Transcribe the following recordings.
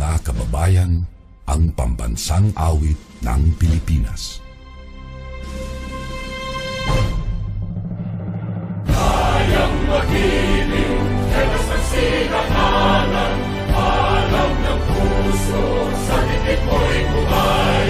mga kababayan, ang pambansang awit ng Pilipinas. Kayang mag-ibig, telas ng sinakalan, alam ng puso, sa titik mo'y buhay.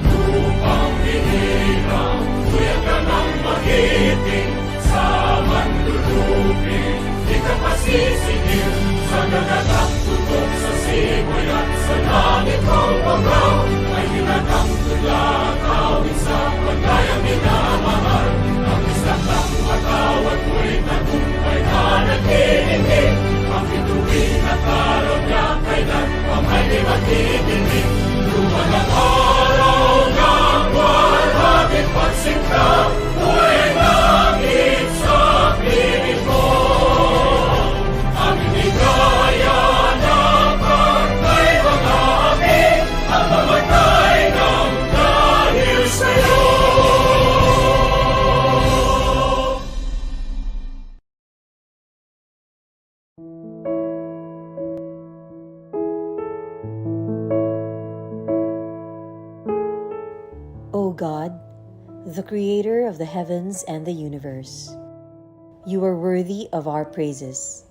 Lupang hinirang, tuyang ka ng magiting, sa manlulupin, di ka pasisingil, sa nagagang tutok sa simoy at sa langit kong pagaw, ay hinatang tula, kawin sa pagkayang minamahal, ang isang ng matawad mo'y tagumpay na nagtitindig, ang bituin at araw niya kailan ang may di matitindig. Luma ng araw ng walang pagsinta, mo'y langit sa piling ko. Ang inigaya na pagkay mga amin, ang mamatay ng dahil sa'yo. O God, the Creator of the heavens and the universe, you are worthy of our praises.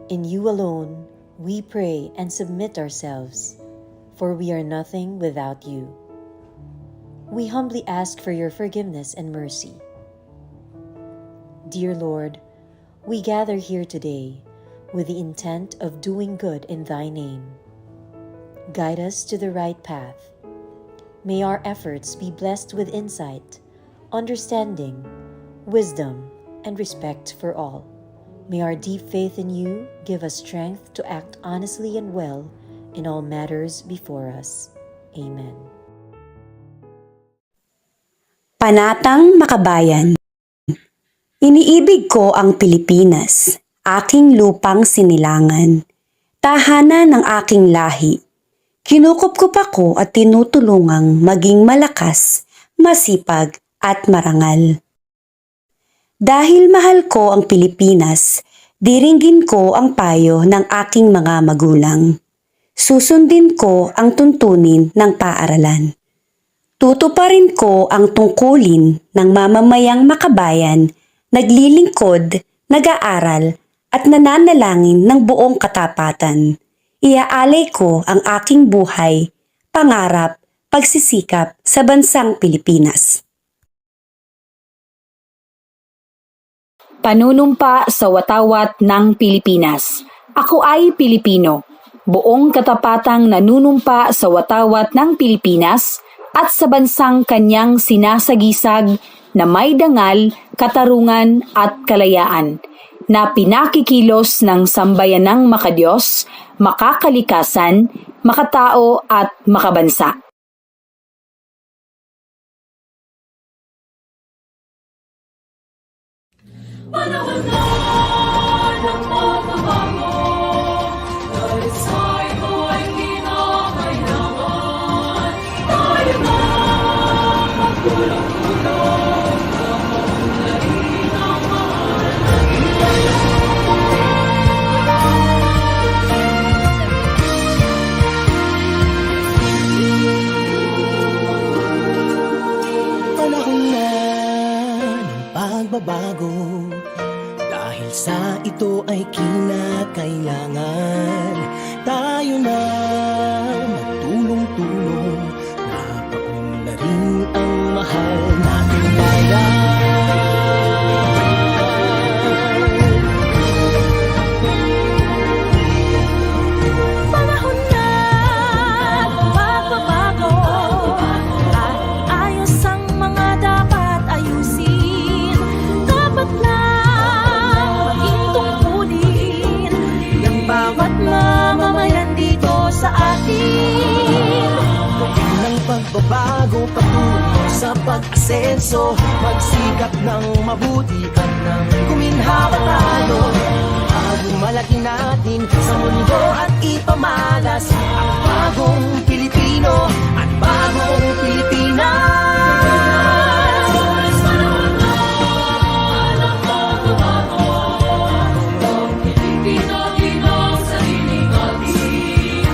In you alone we pray and submit ourselves, for we are nothing without you. We humbly ask for your forgiveness and mercy. Dear Lord, we gather here today with the intent of doing good in thy name. Guide us to the right path. May our efforts be blessed with insight, understanding, wisdom, and respect for all. May our deep faith in you give us strength to act honestly and well in all matters before us. Amen. Panatang Makabayan. Iniibig ko ang Pilipinas, aking lupang sinilangan, tahanan ng aking lahi. Kinukupkup ako at tinutulungang maging malakas, masipag at marangal. Dahil mahal ko ang Pilipinas, diringgin ko ang payo ng aking mga magulang. Susundin ko ang tuntunin ng paaralan. Tutuparin ko ang tungkulin ng mamamayang makabayan, naglilingkod, nag-aaral at nananalangin ng buong katapatan. Iaalay ko ang aking buhay, pangarap, pagsisikap sa bansang Pilipinas. Panunumpa sa watawat ng Pilipinas. Ako ay Pilipino, buong katapatang nanunumpa sa watawat ng Pilipinas at sa bansang kanyang sinasagisag na may dangal, katarungan at kalayaan, na pinakikilos ng sambayanang makadiyos, makakalikasan, makatao at makabansa. Panahon na ng pagbabago, dahil sa ito ay kinakailangan, tayo na magtulong-tulong, maunlarin ang mahal natin. Panahon na ng pagbabago, dahil sa ito ay kinakailangan, tayo na magtulong-tulong, napaunlarin ang mahal nating bayan. Panahon na ng pagbabago, dahil ayos ang mga dapat ayusin. Dapat lang maging tungkulin ng bawat mamamayan dito sa atin. Ng pagbabago patungo sa pag-asenso, magsikap ng mabuti at ng kuminhawa tayo. Malaki natin sa mundo at ipamalas ang bagong Pilipino at bagong Pilipinas. Pinag-inang sariling atin,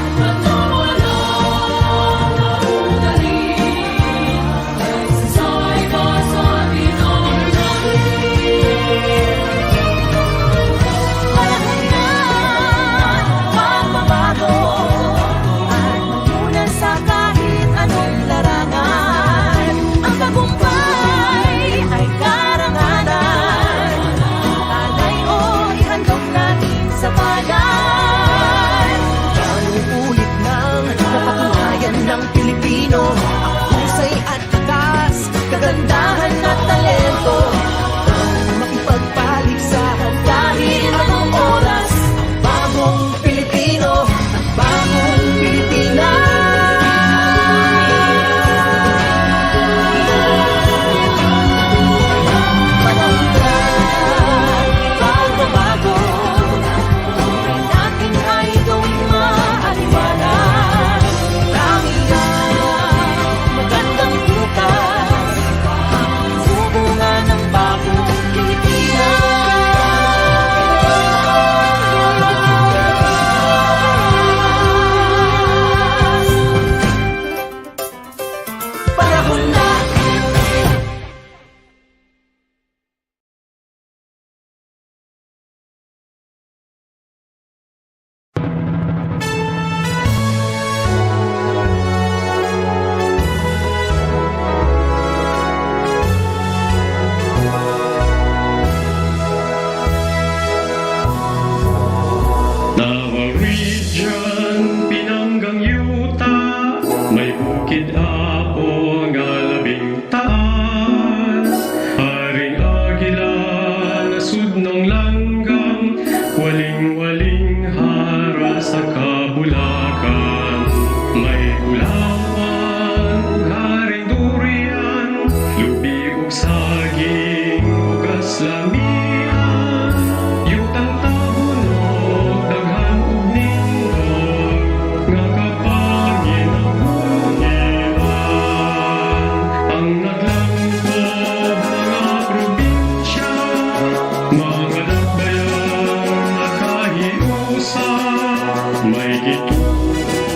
higit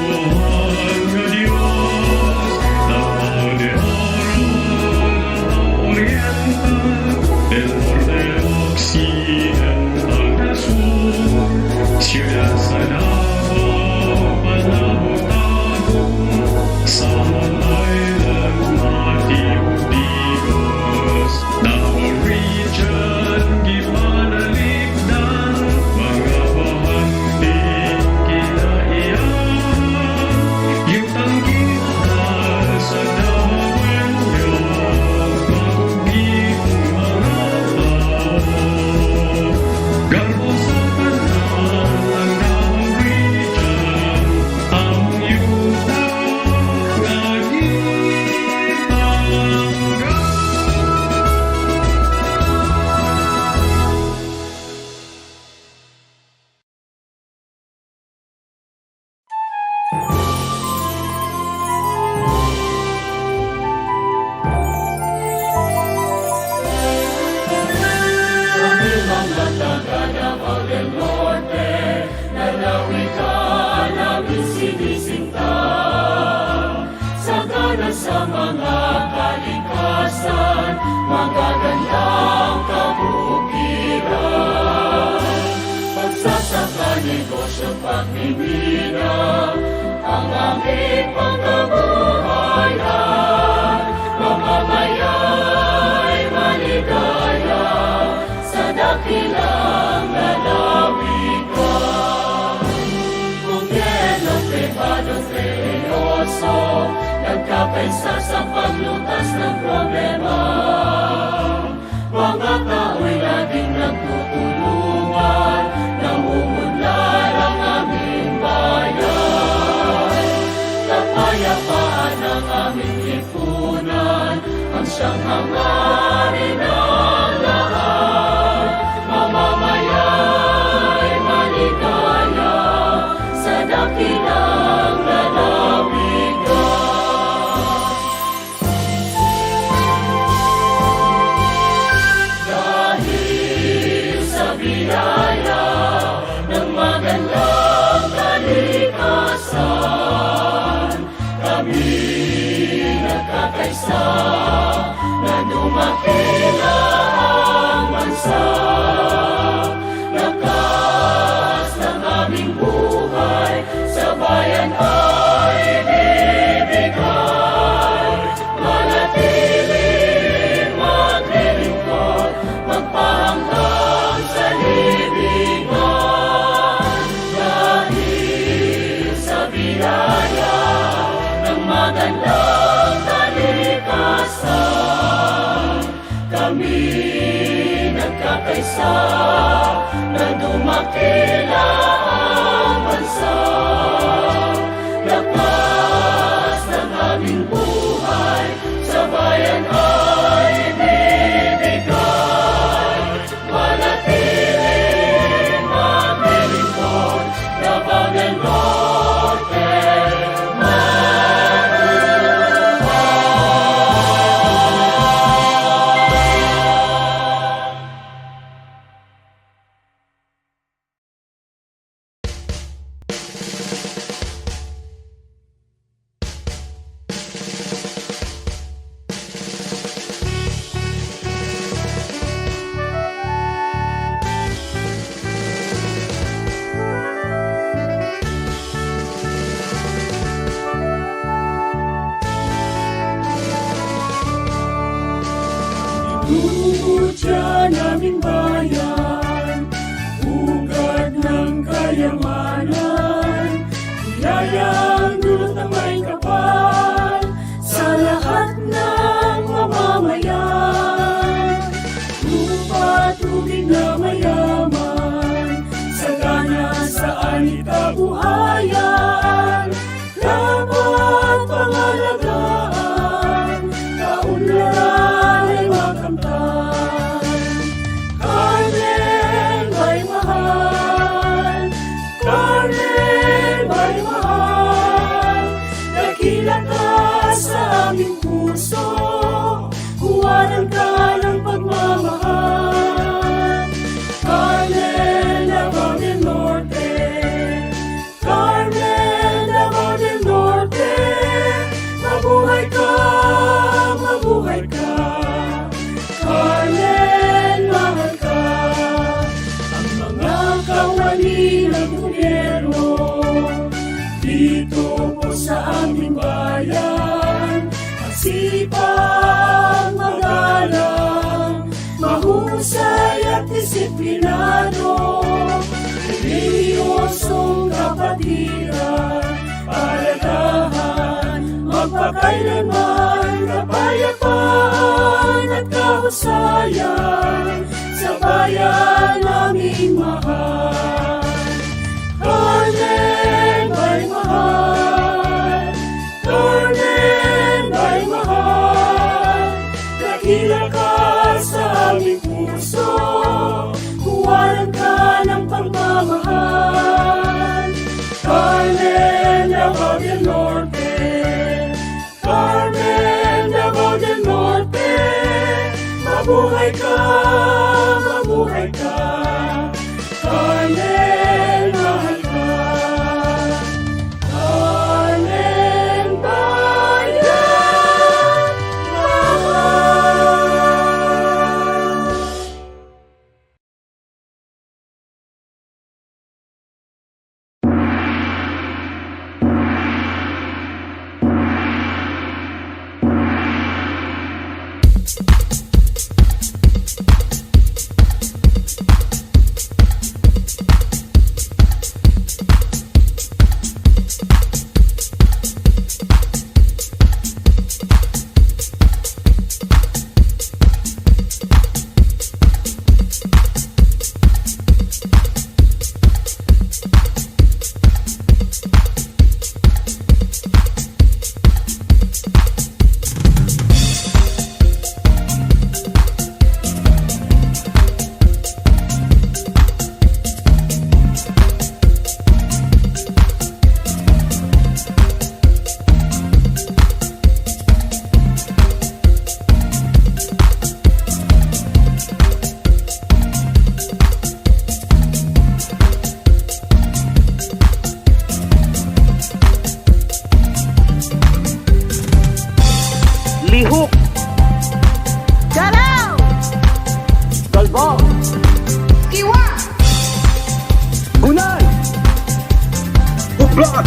Tuhan nga Diyos, Davao de Oro, Oriental, del Norte, Occidental, del Sur, Ciudad Sanabao, Panabotagong, Salmon Island, Matiudigos, Davao Region, Gipanaligdan, mga bahanding kinaiyan, yutang kita sa Dawawenyo, maguging mga tao. Garbo sa kanan ng Davao Region, ang yutang nga gitangga. Sa mga kalikasan, magagandang kabukiran. Pagsasaka, negosyo, pagmimina, ang aming pangkabuhayan. Mamamaya'y maligaya sa dakilang lalawigan. Gobyerno, pribado, religyoso, nagkakaisa sa paglutas ng problema. Mga tao'y laging nagtutulungan, nangungunlad ang aming bayan. Kapayapaan ang aming lipunan, ang siyang hangarin ng lahat. Mamamaya'y maligaya sa dakilang lalawigan. Biyaya ng magandang kalikasan, kami nagkakaisa na dumakila ang bansa. Lakas ng aming buhay sa bayan ay bibigay. Manatiling maglilingkod, magpahanggang sa libingan. Dahil sa biyaya ng magandang kalikasan, kami nagkakaisa na dumakila ang bansa. Lakas ng aming buhay sa bayan ay bibigay. Manatiling maglilingkod, Davao del Norte, Lubutya naming bayan, ugat ng kayamanan, biyayang dulot ng may kapal sa lahat ng mamamayan. Lupa, tubig na mayaman, sagana sa anit kabuhayan, dapat pangalagaan, kaunlaran ay makamtan. Dito po sa aming bayan, masipag, magalang, mahusay at disiplinado, relihiyosong kapatiran, palagahan, magpakailanman, kapayapaan at kahusayan sa bayan naming mahal. Carmen ay mahal, Carmen ay mahal, dakila ka sa aming puso, kuwalan ka ng pagmamahal. Carmen, Davao del Norte, Carmen, Davao del Norte, mabuhay ka, mabuhay ka, Carmen, mahal ka, Carmen, bayan, mahal. Lihok, Galaw! Galbao, Kiwa! Gunay, Buklag,